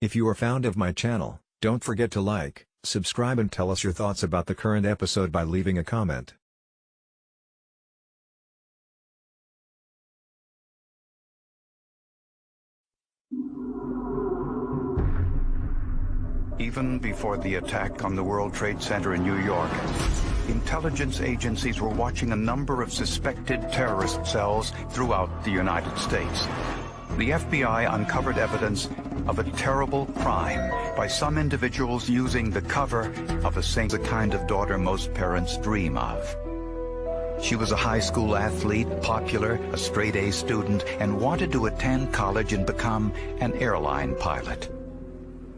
If you are fond of my channel, don't forget to like, subscribe and tell us your thoughts about the current episode by leaving a comment. Even before the attack on the World Trade Center in New York, intelligence agencies were watching a number of suspected terrorist cells throughout the United States. The FBI uncovered evidence of a terrible crime by some individuals using the cover of a saint, the kind of daughter most parents dream of. She was a high school athlete, popular, a straight-A student, and wanted to attend college and become an airline pilot.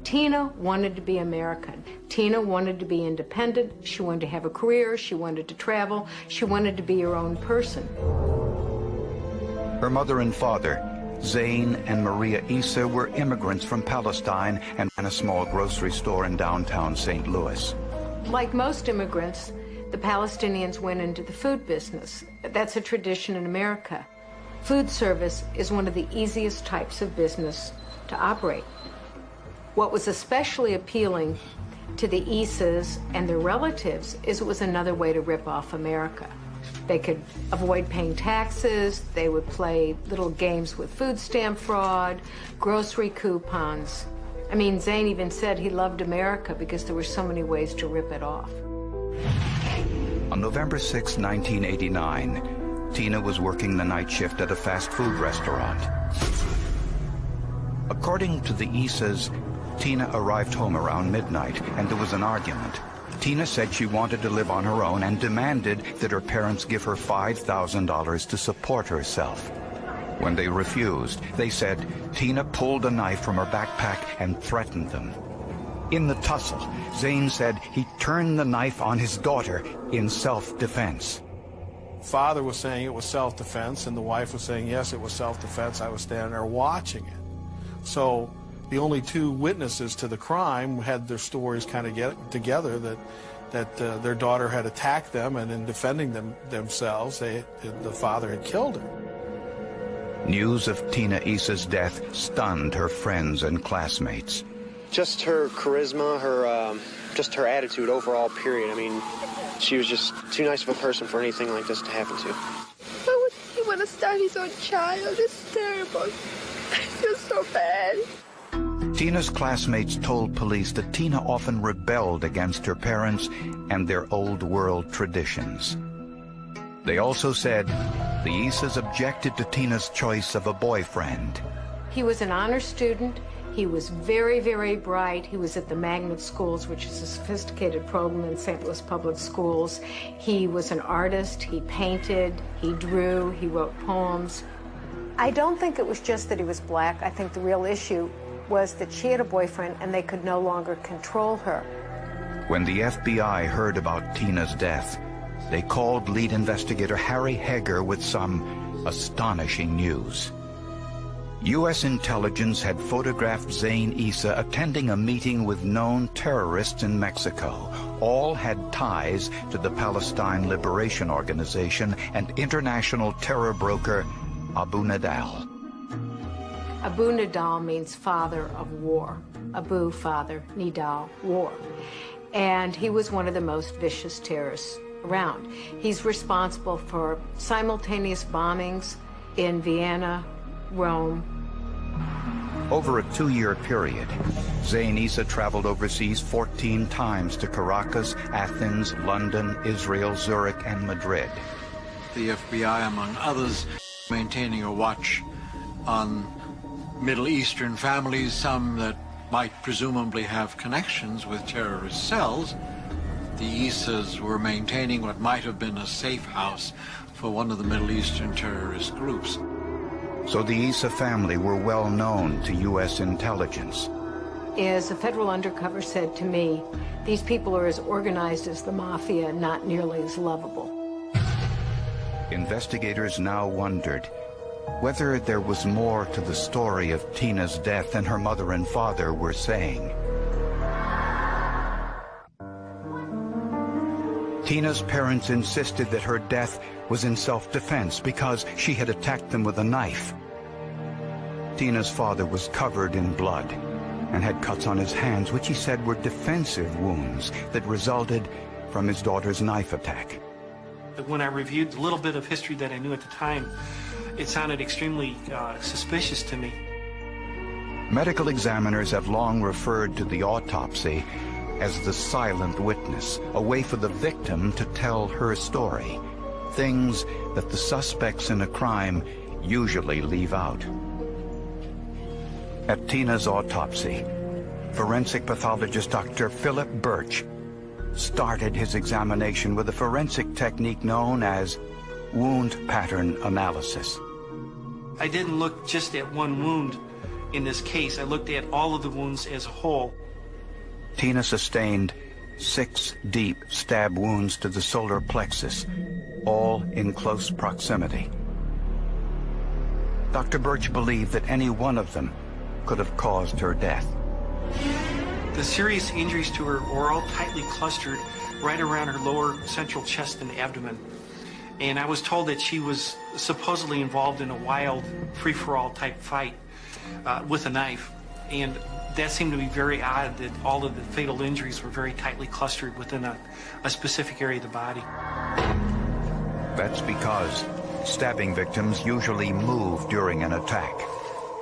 Tina wanted to be American. Tina wanted to be independent. She wanted to have a career. She wanted to travel. She wanted to be her own person. Her mother and father, Zane and Maria Issa, were immigrants from Palestine and ran a small grocery store in downtown St. Louis. Like most immigrants, the Palestinians went into the food business. That's a tradition in America. Food service is one of the easiest types of business to operate. What was especially appealing to the Issas and their relatives is it was another way to rip off America. They could avoid paying taxes, they would play little games with food stamp fraud, grocery coupons. I mean, Zane even said he loved America because there were so many ways to rip it off. On November 6, 1989, Tina was working the night shift at a fast food restaurant. According to the Issas, Tina arrived home around midnight, and there was an argument. Tina said she wanted to live on her own and demanded that her parents give her $5,000 to support herself. When they refused, they said Tina pulled a knife from her backpack and threatened them. In the tussle, Zane said he turned the knife on his daughter in self-defense. Father was saying it was self-defense, and the wife was saying, yes, it was self-defense. I was standing there watching it. So the only two witnesses to the crime had their stories kind of get together that their daughter had attacked them, and in defending themselves, the father had killed her. News of Tina Issa's death stunned her friends and classmates. Just her charisma, just her attitude overall, period. I mean, she was just too nice of a person for anything like this to happen to. Why would he want to start his own child? It's terrible. I feel so bad. Tina's classmates told police that Tina often rebelled against her parents and their old world traditions. They also said the Issas objected to Tina's choice of a boyfriend. He was an honor student. He was very, very bright. He was at the magnet schools, which is a sophisticated program in St. Louis public schools. He was an artist. He painted, he drew, he wrote poems. I don't think it was just that he was black. I think the real issue was that she had a boyfriend and they could no longer control her. When the FBI heard about Tina's death, they called lead investigator Harry Hager with some astonishing news. U.S. intelligence had photographed Zane Issa attending a meeting with known terrorists in Mexico. All had ties to the Palestine Liberation Organization and international terror broker Abu Nidal. Abu Nidal means father of war. Abu, father, Nidal, war. And he was one of the most vicious terrorists around. He's responsible for simultaneous bombings in Vienna, Rome. Over a 2-year period, Zane Issa traveled overseas 14 times to Caracas, Athens, London, Israel, Zurich, and Madrid. The FBI, among others, maintaining a watch on Middle Eastern families, some that might presumably have connections with terrorist cells. The Issas were maintaining what might have been a safe house for one of the Middle Eastern terrorist groups. So the Issa family were well known to U.S. intelligence. As a federal undercover said to me, these people are as organized as the mafia, not nearly as lovable. Investigators now wondered whether there was more to the story of Tina's death than her mother and father were saying. Tina's parents insisted that her death was in self-defense because she had attacked them with a knife. Tina's father was covered in blood. and had cuts on his hands, which he said were defensive wounds that resulted from his daughter's knife attack. When I reviewed the little bit of history that I knew at the time, it sounded extremely suspicious to me. Medical examiners have long referred to the autopsy as the silent witness, a way for the victim to tell her story, things that the suspects in a crime usually leave out. At Tina's autopsy, forensic pathologist Dr. Philip Birch started his examination with a forensic technique known as wound pattern analysis. I didn't look just at one wound in this case. I looked at all of the wounds as a whole. Tina sustained 6 deep stab wounds to the solar plexus, all in close proximity. Dr. Birch believed that any one of them could have caused her death. The serious injuries to her were all tightly clustered right around her lower central chest and abdomen. And I was told that she was supposedly involved in a wild, free-for-all type fight with a knife. And that seemed to be very odd, that all of the fatal injuries were very tightly clustered within a specific area of the body. That's because stabbing victims usually move during an attack.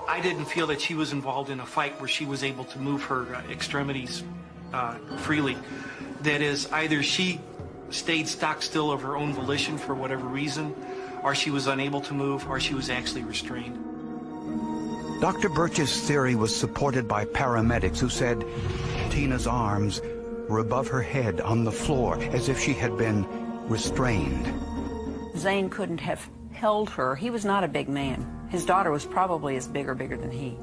I didn't feel that she was involved in a fight where she was able to move her extremities freely. That is, either she stayed stock still of her own volition for whatever reason, or she was unable to move, or she was actually restrained. Dr. Birch's theory was supported by paramedics who said Tina's arms were above her head on the floor, as if she had been restrained. Zane couldn't have held her. He was not a big man. His daughter was probably as big or bigger than he.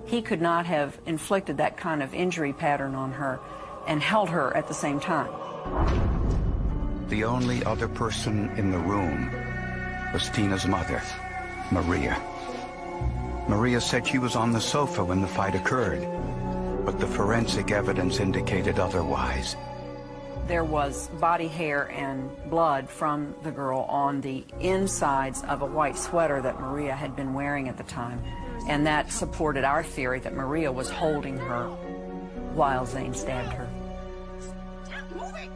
He could not have inflicted that kind of injury pattern on her and held her at the same time. The only other person in the room was Tina's mother, Maria. Maria said she was on the sofa when the fight occurred, but the forensic evidence indicated otherwise. There was body hair and blood from the girl on the insides of a white sweater that Maria had been wearing at the time, and that supported our theory that Maria was holding her while Zane stabbed her.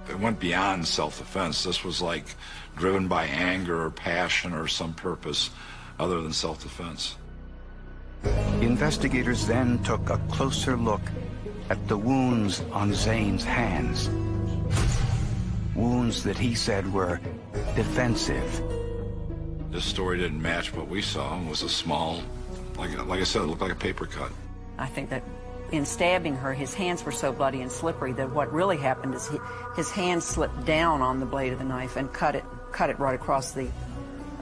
It went beyond self-defense. This was like driven by anger or passion or some purpose other than self-defense. Investigators then took a closer look at the wounds on Zane's hands. Wounds that he said were defensive. This story didn't match what we saw. It was a small, like I said, it looked like a paper cut. I think that in stabbing her, his hands were so bloody and slippery that what really happened is his hand slipped down on the blade of the knife and cut it right across the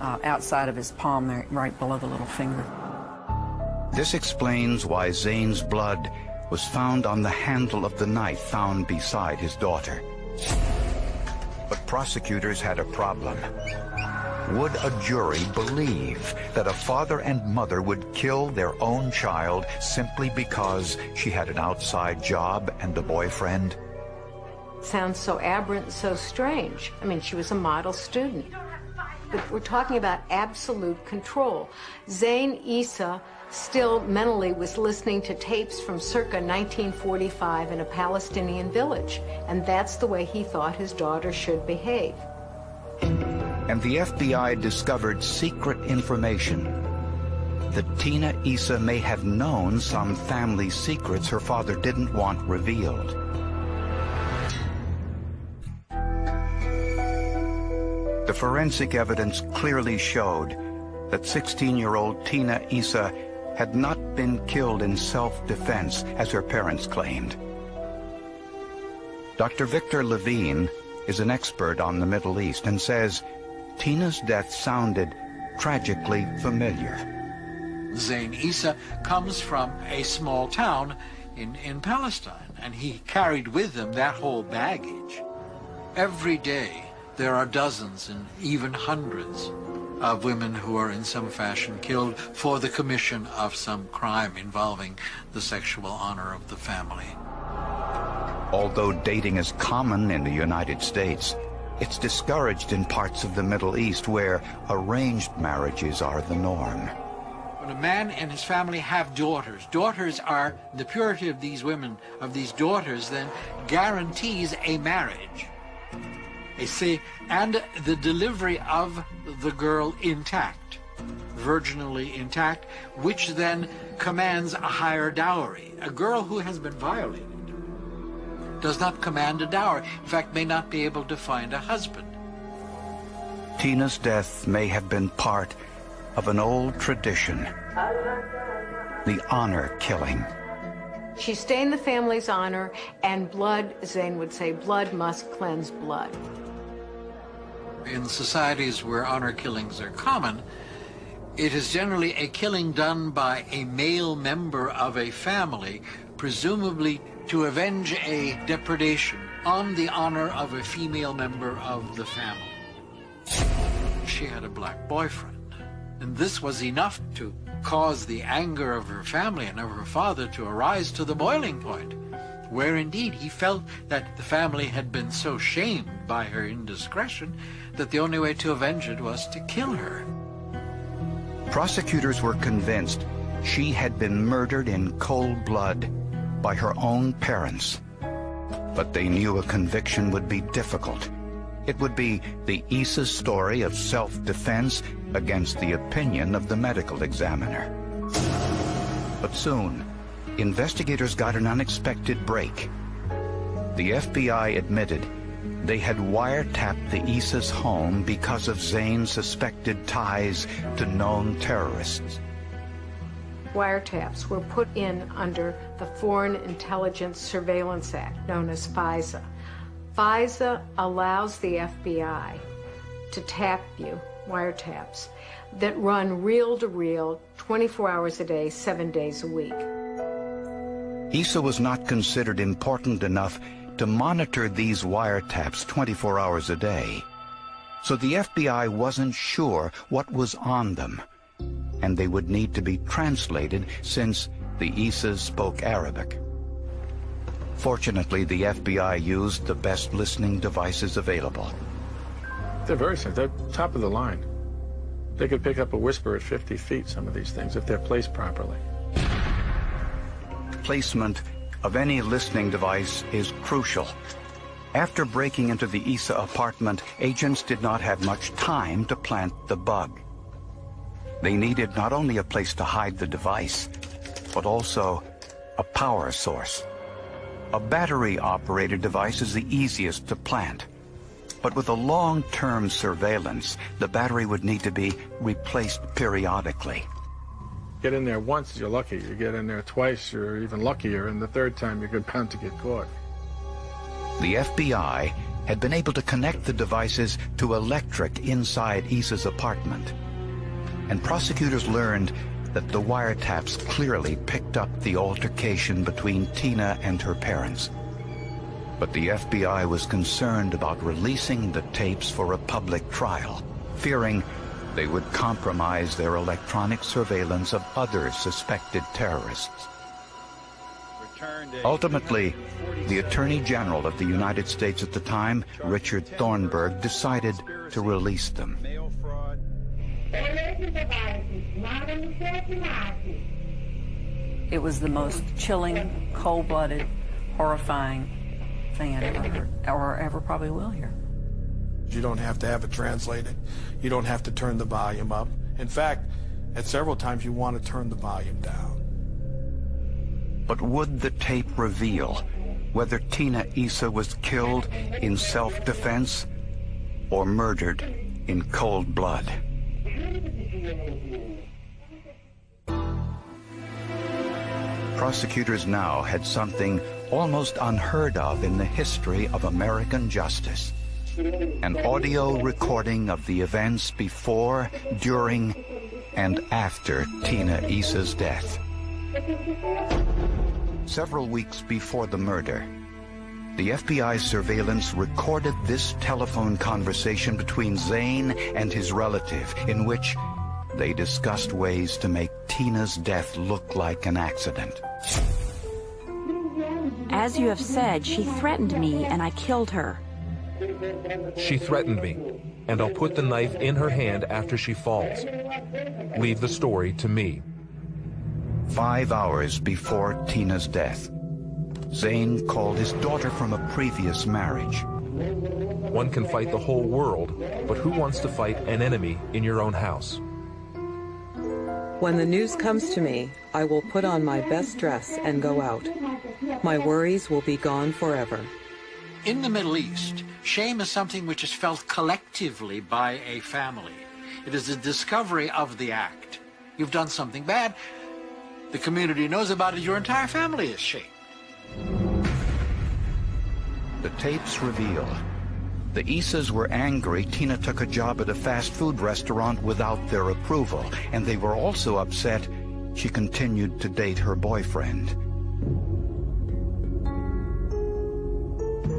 outside of his palm there, right below the little finger. This explains why Zane's blood was found on the handle of the knife found beside his daughter. But prosecutors had a problem. Would a jury believe that a father and mother would kill their own child simply because she had an outside job and a boyfriend? Sounds so aberrant, so strange. I mean, she was a model student. But we're talking about absolute control. Zane Issa still mentally was listening to tapes from circa 1945 in a Palestinian village, and that's the way he thought his daughter should behave. And the FBI discovered secret information that Tina Issa may have known some family secrets her father didn't want revealed. The forensic evidence clearly showed that 16-year-old Tina Issa had not been killed in self-defense, as her parents claimed. Dr. Victor Levine is an expert on the Middle East and says Tina's death sounded tragically familiar. Zane Issa comes from a small town in Palestine, and he carried with him that whole baggage. Every day there are dozens and even hundreds of women who are in some fashion killed for the commission of some crime involving the sexual honor of the family. Although dating is common in the United States, it's discouraged in parts of the Middle East where arranged marriages are the norm. when a man and his family have daughters, daughters are, the purity of these women, of these daughters, then guarantees a marriage. And the delivery of the girl intact, virginally intact, which then commands a higher dowry. A girl who has been violated does not command a dowry, in fact, may not be able to find a husband. Tina's death may have been part of an old tradition, the honor killing. She stained the family's honor, and blood, Zane would say, blood must cleanse blood. In societies where honor killings are common, it is generally a killing done by a male member of a family, presumably to avenge a depredation on the honor of a female member of the family. She had a black boyfriend, and this was enough to cause the anger of her family and of her father to arise to the boiling point, where indeed he felt that the family had been so shamed by her indiscretion that the only way to avenge it was to kill her. Prosecutors were convinced she had been murdered in cold blood by her own parents. But they knew a conviction would be difficult. It would be the Issa's story of self-defense against the opinion of the medical examiner. But soon, investigators got an unexpected break. The FBI admitted they had wiretapped the Issa's home because of Zane's suspected ties to known terrorists. Wiretaps were put in under the Foreign Intelligence Surveillance Act, known as FISA. FISA allows the FBI to tap you, wiretaps, that run reel-to-reel, 24 hours a day, 7 days a week. Issa was not considered important enough to monitor these wiretaps 24 hours a day. So the FBI wasn't sure what was on them, and they would need to be translated since the Issas spoke Arabic. Fortunately, the FBI used the best listening devices available. They're very sensitive. They're top of the line. They could pick up a whisper at 50 feet, some of these things, if they're placed properly. Placement of any listening device is crucial. After breaking into the Issa apartment, agents did not have much time to plant the bug. They needed not only a place to hide the device, but also a power source. A battery-operated device is the easiest to plant. But with a long-term surveillance, the battery would need to be replaced periodically. Get in there once, you're lucky. You get in there twice, you're even luckier, and the third time you're bound to get caught. The FBI had been able to connect the devices to electric inside Issa's apartment. And prosecutors learned that the wiretaps clearly picked up the altercation between Tina and her parents. But the FBI was concerned about releasing the tapes for a public trial, fearing they would compromise their electronic surveillance of other suspected terrorists. Ultimately, the Attorney General of the United States at the time, Richard Thornburgh, decided to release them. It was the most chilling, cold-blooded, horrifying thing I'd ever heard, or ever probably will hear. You don't have to have it translated. You don't have to turn the volume up. In fact, at several times you want to turn the volume down. But would the tape reveal whether Tina Issa was killed in self-defense or murdered in cold blood? Prosecutors now had something almost unheard of in the history of American justice. An audio recording of the events before, during, and after Tina Issa's death. Several weeks before the murder, the FBI's surveillance recorded this telephone conversation between Zane and his relative, in which they discussed ways to make Tina's death look like an accident. As you have said, she threatened me and I killed her. She threatened me, and I'll put the knife in her hand after she falls. Leave the story to me. 5 hours before Tina's death, Zane called his daughter from a previous marriage. One can fight the whole world, but who wants to fight an enemy in your own house? When the news comes to me, I will put on my best dress and go out. My worries will be gone forever. In the Middle East, shame is something which is felt collectively by a family. It is the discovery of the act. You've done something bad. The community knows about it. Your entire family is shamed. The tapes reveal the Isas were angry Tina took a job at a fast food restaurant without their approval, and they were also upset she continued to date her boyfriend.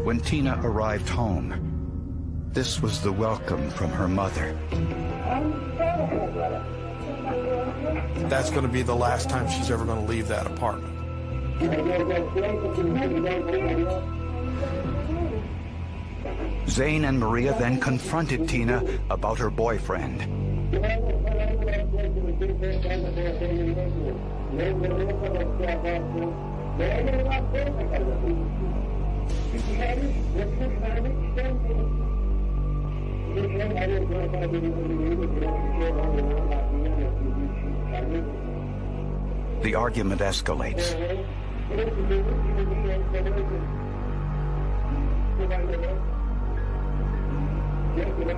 When Tina arrived home, this was the welcome from her mother. That's going to be the last time she's ever going to leave that apartment. Zane and Maria then confronted Tina about her boyfriend. The argument escalates.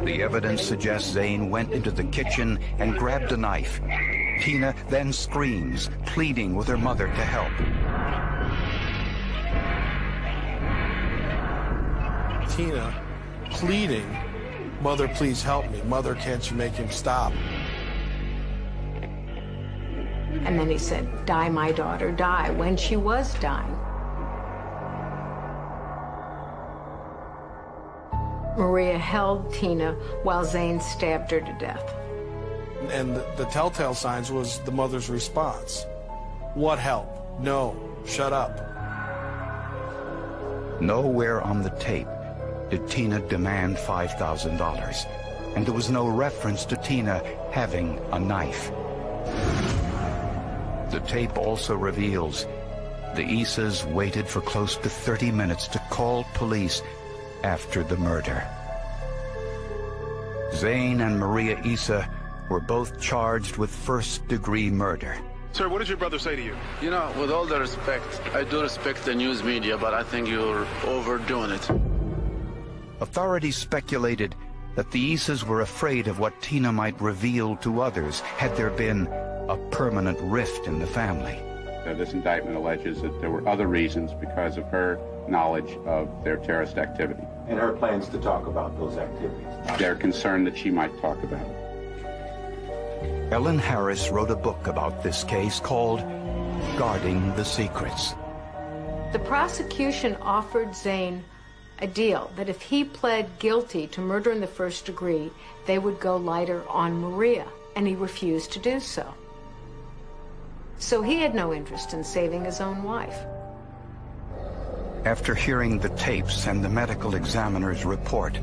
The evidence suggests Zane went into the kitchen and grabbed a knife. Tina then screams, pleading with her mother to help. Tina pleading, "Mother, please help me. Mother, can't you make him stop?" And then he said, "Die, my daughter, die," when she was dying. Maria held Tina while Zane stabbed her to death. And the telltale signs was the mother's response. What help? No. Shut up. Nowhere on the tape did Tina demand $5,000, and there was no reference to Tina having a knife. The tape also reveals the Isas waited for close to 30 minutes to call police after the murder. Zane and Maria Isa were both charged with first-degree murder. Sir, what did your brother say to you? You know, with all the respect, I do respect the news media, but I think you're overdoing it. Authorities speculated that the Isas were afraid of what Tina might reveal to others had there been a permanent rift in the family. This indictment alleges that there were other reasons because of her knowledge of their terrorist activity. And her plans to talk about those activities. They're concerned that she might talk about it. Ellen Harris wrote a book about this case called Guarding the Secrets. The prosecution offered Zane a deal that if he pled guilty to murder in the first degree, they would go lighter on Maria, and he refused to do so. So he had no interest in saving his own wife. After hearing the tapes and the medical examiner's report,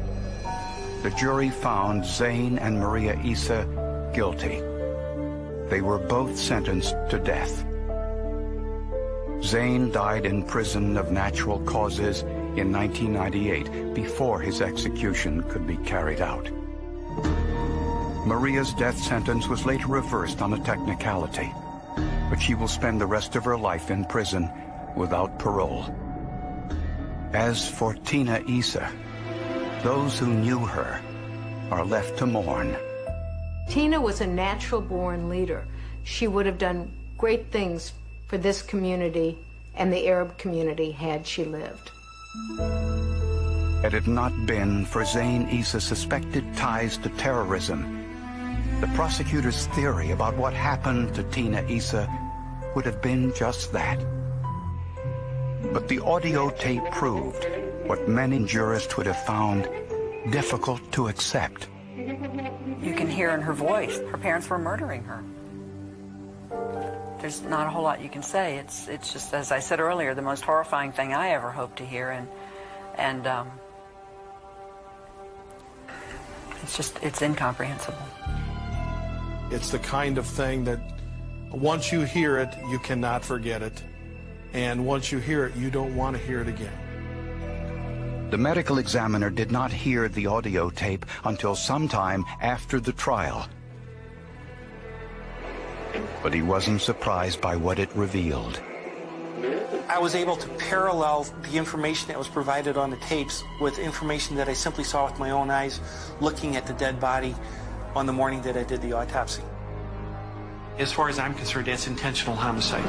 the jury found Zane and Maria Isa guilty. They were both sentenced to death. Zane died in prison of natural causes in 1998, before his execution could be carried out. Maria's death sentence was later reversed on a technicality, but she will spend the rest of her life in prison without parole. As for Tina Isa, those who knew her are left to mourn. Tina was a natural-born leader. She would have done great things for this community and the Arab community had she lived. Had it not been for Zane Isa's suspected ties to terrorism, the prosecutor's theory about what happened to Tina Isa would have been just that. But the audio tape proved what many jurists would have found difficult to accept. You can hear in her voice, her parents were murdering her. There's not a whole lot you can say. It's just, as I said earlier, the most horrifying thing I ever hoped to hear, and it's incomprehensible. It's the kind of thing that Once you hear it, you cannot forget it. And once you hear it, you don't want to hear it again. The medical examiner did not hear the audio tape until sometime after the trial. But he wasn't surprised by what it revealed. I was able to parallel the information that was provided on the tapes with information that I simply saw with my own eyes looking at the dead body on the morning that I did the autopsy. As far as I'm concerned, that's intentional homicide.